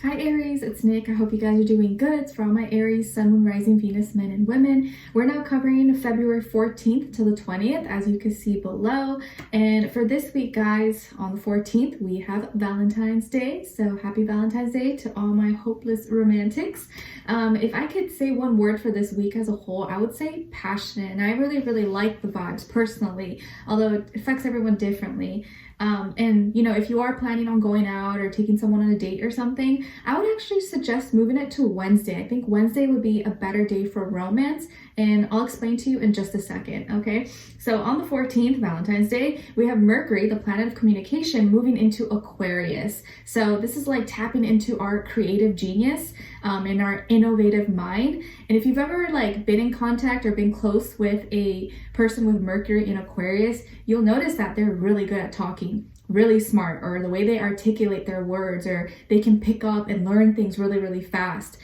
Hi Aries, it's Nick. I hope you guys are doing good. It's for all my Aries, Sun, Moon, Rising, Venus, men and women. We're now covering February 14th to the 20th, as you can see below. And for this week, guys, on the 14th, we have Valentine's Day. So happy Valentine's Day to all my hopeless romantics. If I could say one word for this week as a whole, I would say passionate. And I really like the vibes personally, although it affects everyone differently. And you know, if you are planning on going out or taking someone on a date or something, I would actually suggest moving it to Wednesday. I think Wednesday would be a better day for romance, and I'll explain to you in just a second, okay? So on the 14th, Valentine's Day, we have Mercury, the planet of communication, moving into Aquarius. So this is like tapping into our creative genius and our innovative mind. And if you've ever like been in contact or been close with a person with Mercury in Aquarius, you'll notice that they're really good at talking, really smart, or the way they articulate their words, or they can pick up and learn things really fast.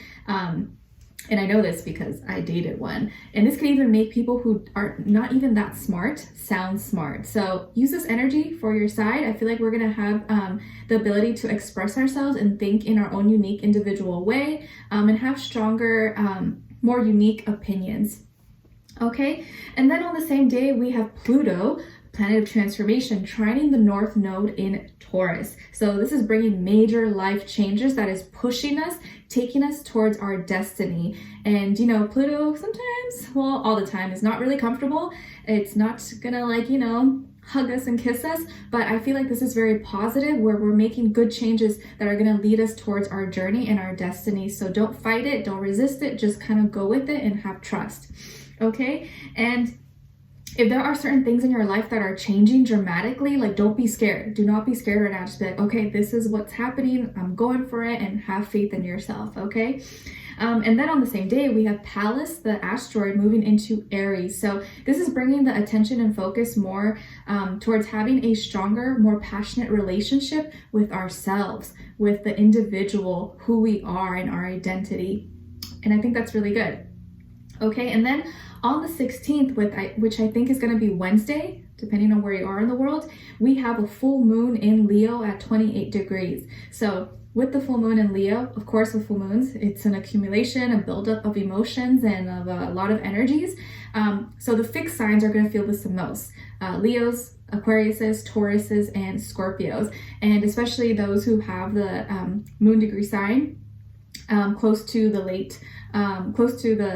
And I know this because I dated one. And this can even make people who are not even that smart sound smart. So use this energy for your side. I feel like we're gonna have the ability to express ourselves and think in our own unique individual way, and have stronger, more unique opinions. Okay, and then on the same day, we have Pluto, planet of transformation, trining the North Node in Taurus. So this is bringing major life changes that is pushing us, taking us towards our destiny. And you know, Pluto sometimes, well, all the time, is not really comfortable. It's not gonna like, you know, hug us and kiss us, but I feel like this is very positive, where we're making good changes that are gonna lead us towards our journey and our destiny. So don't fight it, don't resist it, just kind of go with it and have trust. Okay, and if there are certain things in your life that are changing dramatically, like don't be scared. Do not be scared right now. Just be like, okay, this is what's happening. I'm going for it, and have faith in yourself, okay? And then on the same day, we have Pallas, the asteroid, moving into Aries. So this is bringing the attention and focus more towards having a stronger, more passionate relationship with ourselves, with the individual, who we are, and our identity. And I think that's really good. Okay, and then on the 16th, which I think is going to be Wednesday, depending on where you are in the world, we have a full moon in Leo at 28 degrees. So with the full moon in Leo, of course, with full moons, it's an accumulation, a buildup of emotions and of a lot of energies. So the fixed signs are going to feel this the most. Leos, Aquariuses, Tauruses, and Scorpios. And especially those who have the moon degree sign close to the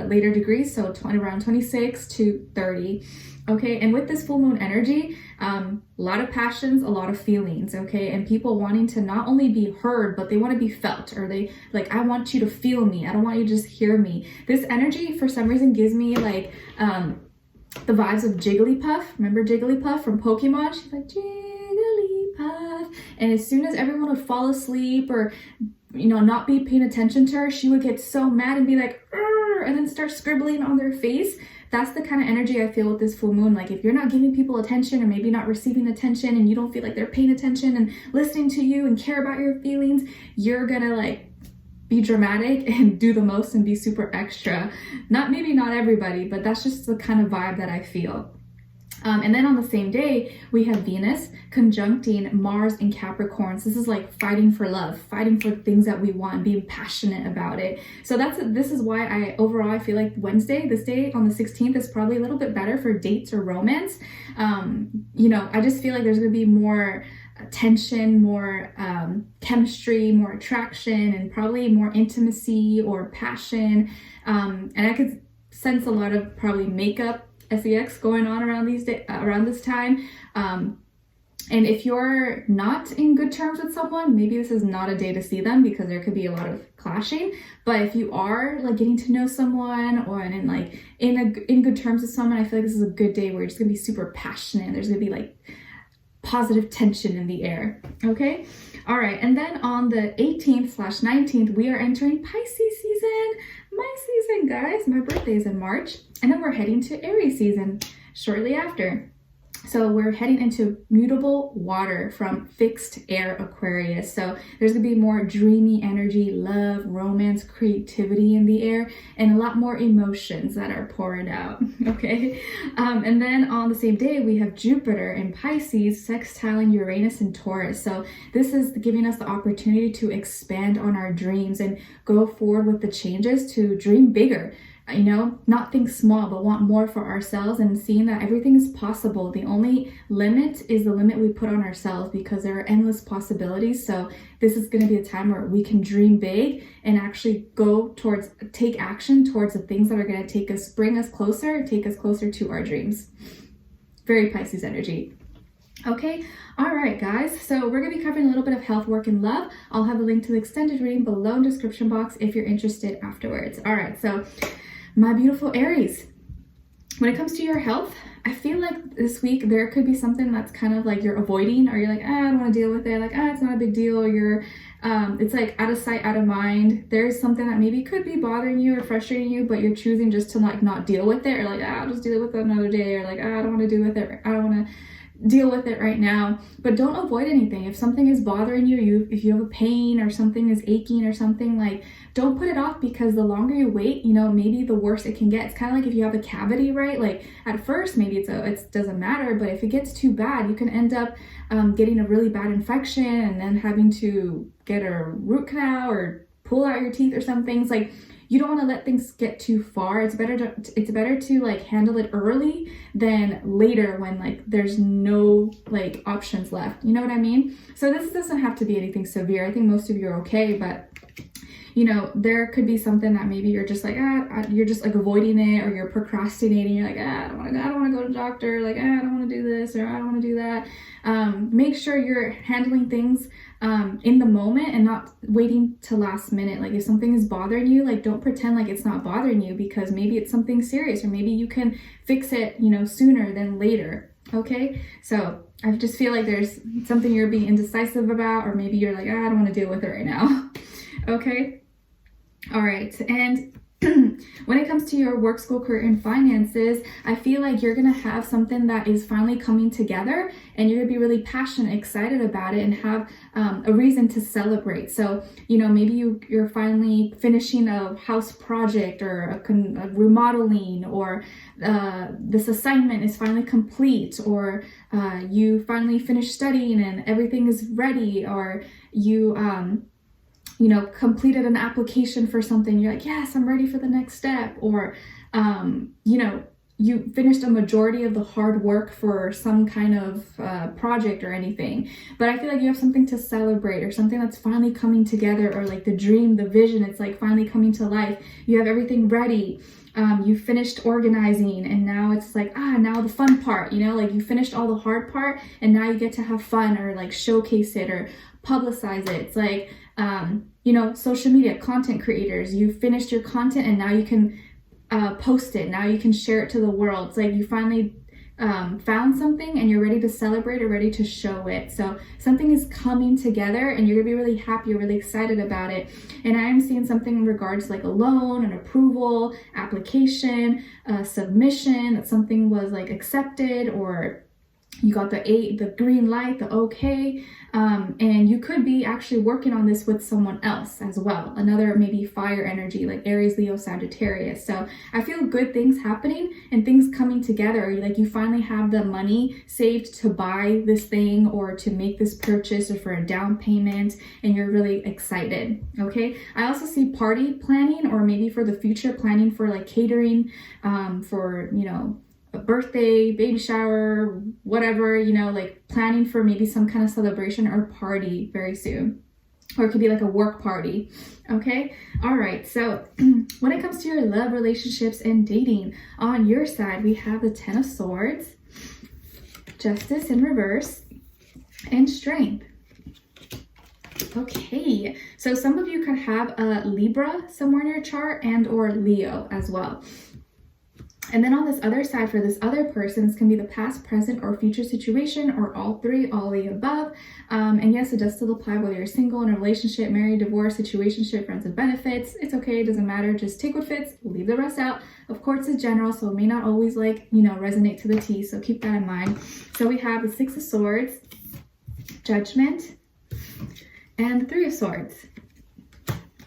later degrees, so around 26 to 30. Okay, and with this full moon energy, a lot of passions, a lot of feelings, okay, and people wanting to not only be heard, but they want to be felt, or they like, I want you to feel me, I don't want you to just hear me. This energy for some reason gives me like the vibes of Jigglypuff. Remember Jigglypuff from Pokemon? She's like, Jigglypuff, and as soon as everyone would fall asleep or, you know, not be paying attention to her, she would get so mad and be like, "Urgh," and then start scribbling on their face. That's the kind of energy I feel with this full moon. Like if you're not giving people attention, or maybe not receiving attention, and you don't feel like they're paying attention and listening to you and care about your feelings, you're gonna like be dramatic and do the most and be super extra. Maybe not everybody, but that's just the kind of vibe that I feel. And then on the same day, we have Venus conjuncting Mars in Capricorns. This is like fighting for love, fighting for things that we want, being passionate about it. So this is why I feel like Wednesday, this day on the 16th, is probably a little bit better for dates or romance. You know, I just feel like there's going to be more tension, more chemistry, more attraction, and probably more intimacy or passion. And I could sense a lot of probably makeup sex going on around this time. And if you're not in good terms with someone, maybe this is not a day to see them, because there could be a lot of clashing. But if you are like getting to know someone, or in good terms with someone, I feel like this is a good day where you're just gonna be super passionate. There's gonna be like positive tension in the air. Okay, all right. And then on the 18th/19th, we are entering Pisces season. My season, guys. My birthday is in March, and then we're heading to Aries season shortly after. So we're heading into mutable water from fixed air Aquarius. So there's gonna be more dreamy energy, love, romance, creativity in the air, and a lot more emotions that are pouring out, okay? And then on the same day, we have Jupiter in Pisces, sextiling Uranus and Taurus. So this is giving us the opportunity to expand on our dreams and go forward with the changes to dream bigger. You know, not think small, but want more for ourselves, and seeing that everything is possible. The only limit is the limit we put on ourselves, because there are endless possibilities. So this is going to be a time where we can dream big and actually take action towards the things that are going to bring us closer, take us closer to our dreams. Very Pisces energy. Okay, all right, guys. So we're going to be covering a little bit of health, work, and love. I'll have a link to the extended reading below in the description box if you're interested afterwards. All right, so my beautiful Aries, when it comes to your health, I feel like this week there could be something that's kind of like you're avoiding, or you're like, I don't want to deal with it. Like, it's not a big deal. You're, it's like out of sight, out of mind. There's something that maybe could be bothering you or frustrating you, but you're choosing just to like not deal with it, or like, I'll just deal with it another day, or like, I don't want to deal with it. I don't want to deal with it right now. But don't avoid anything. If something is bothering you, if you have a pain or something is aching or something, like, don't put it off, because the longer you wait, you know, maybe the worse it can get. It's kind of like if you have a cavity, right? Like at first maybe it doesn't matter, but if it gets too bad, you can end up getting a really bad infection and then having to get a root canal or pull out your teeth or some things. Like, you don't want to let things get too far. It's better to like handle it early than later when like there's no like options left. You know what I mean? So this doesn't have to be anything severe. I think most of you are okay, but you know, there could be something that maybe you're just like, you're just like avoiding it, or you're procrastinating. You're like, I don't want to go to the doctor. Like, I don't want to do this, or I don't want to do that. Make sure you're handling things in the moment and not waiting till last minute. Like, if something is bothering you, like, don't pretend like it's not bothering you, because maybe it's something serious, or maybe you can fix it, you know, sooner than later. Okay, so I just feel like there's something you're being indecisive about, or maybe you're like, I don't want to deal with it right now. Okay. All right, and when it comes to your work, school, career, and finances, I feel like you're gonna have something that is finally coming together, and you're gonna be really passionate, excited about it, and have a reason to celebrate. So, you know, maybe you're finally finishing a house project, or a remodeling, or this assignment is finally complete, or you finally finished studying and everything is ready, or you know, completed an application for something. You're like, yes, I'm ready for the next step. Or, you know, you finished a majority of the hard work for some kind of project or anything. But I feel like you have something to celebrate, or something that's finally coming together, or like the dream, the vision, it's like finally coming to life. You have everything ready. You finished organizing, and now it's like, now the fun part, you know, like you finished all the hard part, and now you get to have fun, or like showcase it, or publicize it. It's like, you know, social media content creators, you finished your content, and now you can post it. Now you can share it to the world. It's like you finally found something, and you're ready to celebrate, or ready to show it. So something is coming together, and you're gonna be really happy, or really excited about it. And I'm seeing something in regards to like a loan, an approval, application, submission, that something was like accepted, or you got the green light, the okay, and you could be actually working on this with someone else as well. Another maybe fire energy, like Aries, Leo, Sagittarius. So I feel good things happening and things coming together. Like you finally have the money saved to buy this thing, or to make this purchase, or for a down payment, and you're really excited. Okay. I also see party planning, or maybe for the future, planning for like catering, for, you know, a birthday, baby shower, whatever, you know, like planning for maybe some kind of celebration or party very soon. Or it could be like a work party. Okay. All right. So when it comes to your love, relationships, and dating, on your side, we have the 10 of Swords, Justice in reverse, and Strength. Okay. So some of you could have a Libra somewhere in your chart, and or Leo as well. And then on this other side, for this other person, this can be the past, present, or future situation, or all three, all the above. And yes, it does still apply whether you're single, in a relationship, married, divorced, situationship, friends with benefits. It's okay, it doesn't matter. Just take what fits, leave the rest out. Of course, it's general, so it may not always resonate to the T, so keep that in mind. So we have the Six of Swords, Judgment, and the Three of Swords.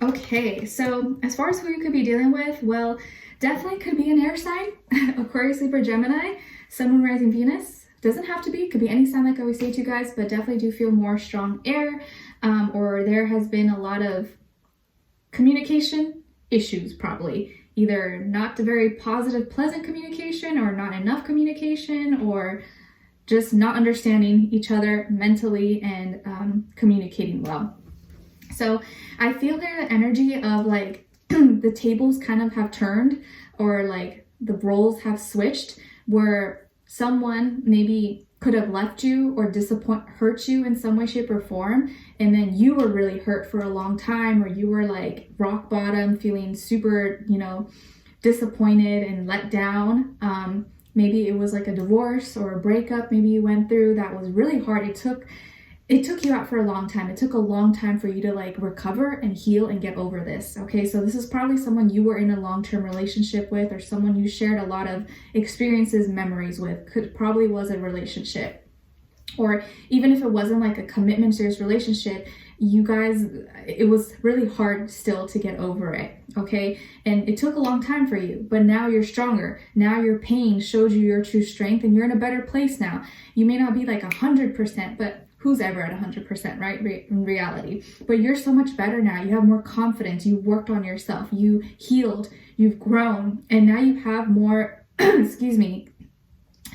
Okay, so as far as who you could be dealing with, well, definitely could be an air sign, Aquarius, Libra, Gemini, Sun, Moon, Rising, Venus. Doesn't have to be, could be any sign like I always say to you guys, but definitely do feel more strong air, or there has been a lot of communication issues probably. Either not the very positive, pleasant communication, or not enough communication, or just not understanding each other mentally and communicating well. So I feel there the energy of like the tables kind of have turned, or like the roles have switched, where someone maybe could have left you or hurt you in some way, shape, or form, and then you were really hurt for a long time, or you were like rock bottom, feeling super, disappointed and let down. Maybe it was like a divorce or a breakup maybe you went through that was really hard. It took you out for a long time. It took a long time for you to like recover and heal and get over this. Okay, so this is probably someone you were in a long-term relationship with, or someone you shared a lot of experiences, memories with. Probably was a relationship. Or even if it wasn't like a commitment serious relationship, you guys, it was really hard still to get over it. Okay, and it took a long time for you, but now you're stronger. Now your pain showed you your true strength, and you're in a better place now. You may not be like 100%, but who's ever at 100%, right? In reality. But you're so much better now. You have more confidence. You worked on yourself. You healed. You've grown. And now you have more, excuse me,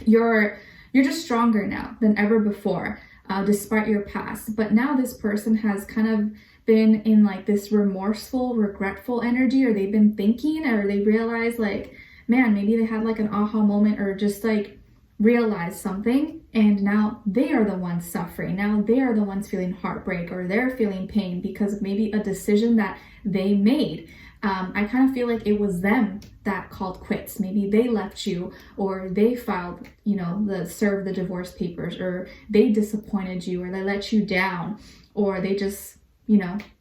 you're just stronger now than ever before, despite your past. But now this person has kind of been in like this remorseful, regretful energy, or they've been thinking, or they realize like, man, maybe they had like an aha moment, or just like realized something, and now they are the ones suffering. Now they are the ones feeling heartbreak, or they're feeling pain because of maybe a decision that they made. I kind of feel like it was them that called quits. Maybe they left you, or they filed, served the divorce papers, or they disappointed you, or they let you down, or they just,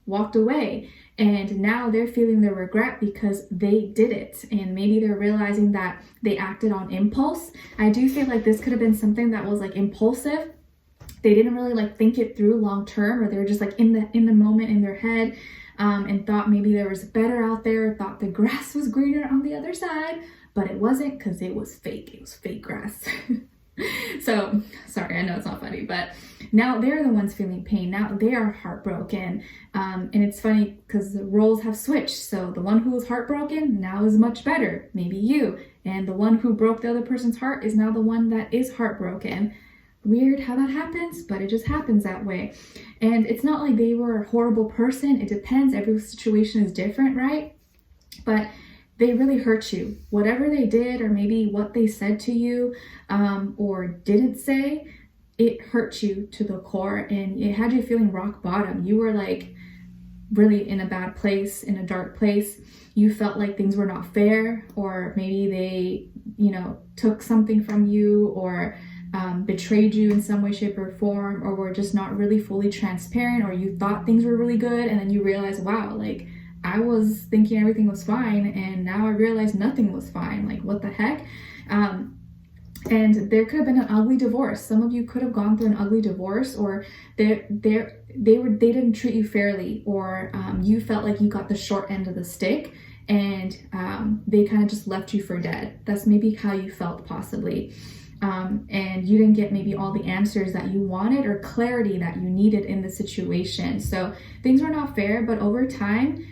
walked away. And now they're feeling the regret because they did it. And maybe they're realizing that they acted on impulse. I do feel like this could have been something that was like impulsive. They didn't really like think it through long term, or they were just like in the moment in their head, and thought maybe there was better out there, thought the grass was greener on the other side, but it wasn't, because it was fake. It was fake grass. So, sorry, I know it's not funny, but now they're the ones feeling pain. Now they are heartbroken. And it's funny because the roles have switched. So the one who was heartbroken now is much better, maybe you. And the one who broke the other person's heart is now the one that is heartbroken. Weird how that happens, but it just happens that way. And it's not like they were a horrible person. It depends. Every situation is different, right? But they really hurt you. Whatever they did, or maybe what they said to you, or didn't say, it hurt you to the core, and it had you feeling rock bottom. You were like really in a bad place, in a dark place. You felt like things were not fair, or maybe they, took something from you, or betrayed you in some way, shape, or form, or were just not really fully transparent, or you thought things were really good, and then you realize, wow, like I was thinking everything was fine, and now I realize nothing was fine. Like, what the heck? And there could have been an ugly divorce. Some of you could have gone through an ugly divorce, or they didn't treat you fairly, or you felt like you got the short end of the stick, and they kind of just left you for dead. That's maybe how you felt, possibly. And you didn't get maybe all the answers that you wanted, or clarity that you needed in the situation. So things were not fair, but over time,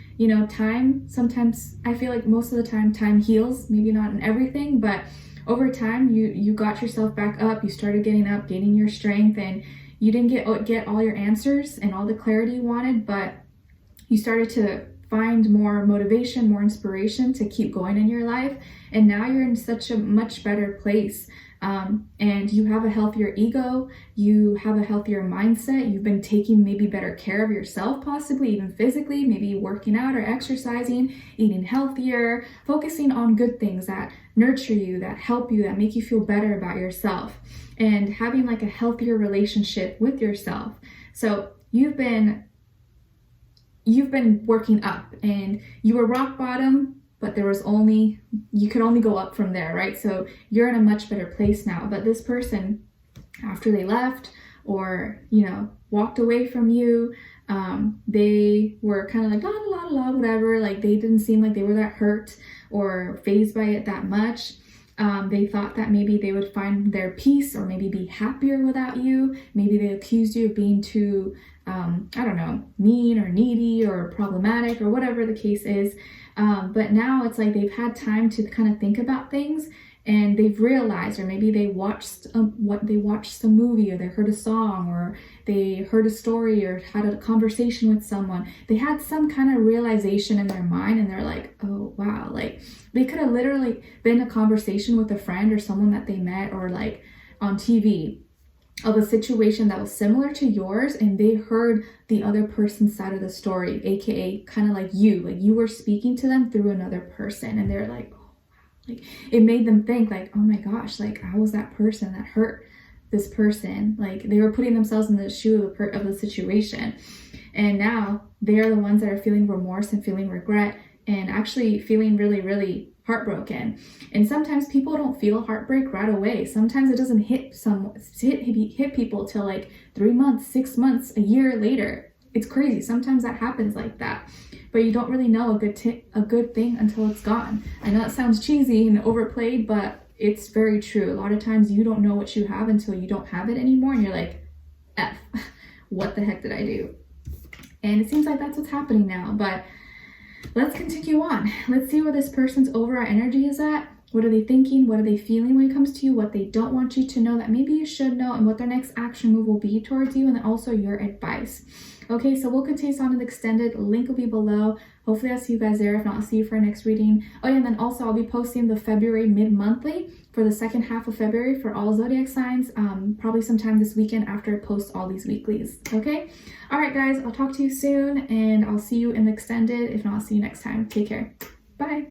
time, sometimes I feel like most of the time heals, maybe not in everything, but over time you got yourself back up, you started getting up, gaining your strength, and you didn't get all your answers and all the clarity you wanted, but you started to find more motivation, more inspiration to keep going in your life. And now you're in such a much better place. and you have a healthier ego, you have a healthier mindset, you've been taking maybe better care of yourself, possibly even physically, maybe working out or exercising, eating healthier, focusing on good things that nurture you, that help you, that make you feel better about yourself, and having like a healthier relationship with yourself. So you've been working up, and you were rock bottom, but you could only go up from there, right? So you're in a much better place now. But this person, after they left or, walked away from you, they were kind of like, la, la, la, la, whatever. Like, they didn't seem like they were that hurt or fazed by it that much. They thought that maybe they would find their peace or maybe be happier without you. Maybe they accused you of being too, mean or needy or problematic or whatever the case is. But now it's like they've had time to kind of think about things, and they've realized, or maybe they watched some movie, or they heard a song, or they heard a story, or had a conversation with someone. They had some kind of realization in their mind, and they're like, oh wow, like they could have literally been a conversation with a friend or someone that they met, or like on TV, of a situation that was similar to yours, and they heard the other person's side of the story, aka kind of like you were speaking to them through another person, and they're like, oh wow, like it made them think like, oh my gosh, like I was that person that hurt this person. Like they were putting themselves in the shoe of the situation, and now they're the ones that are feeling remorse and feeling regret and actually feeling really, really heartbroken. And sometimes people don't feel heartbreak right away. Sometimes it doesn't hit people till like 3 months, 6 months, a year later. It's crazy. Sometimes that happens like that, but you don't really know a good thing until it's gone. I know that sounds cheesy and overplayed, but it's very true. A lot of times you don't know what you have until you don't have it anymore, and you're like, F, what the heck did I do? And it seems like that's what's happening now, but let's continue on. Let's see where this person's overall energy is at. What are they thinking? What are they feeling when it comes to you? What they don't want you to know that maybe you should know, and what their next action move will be towards you, and then also your advice. Okay, so we'll continue on to the extended. Link will be below. Hopefully I'll see you guys there. If not, I'll see you for our next reading. Oh yeah, and then also I'll be posting the February mid-monthly for the second half of February for all zodiac signs, probably sometime this weekend after I post all these weeklies. Okay, all right guys, I'll talk to you soon, and I'll see you in the extended. If not, I'll see you next time. Take care. Bye.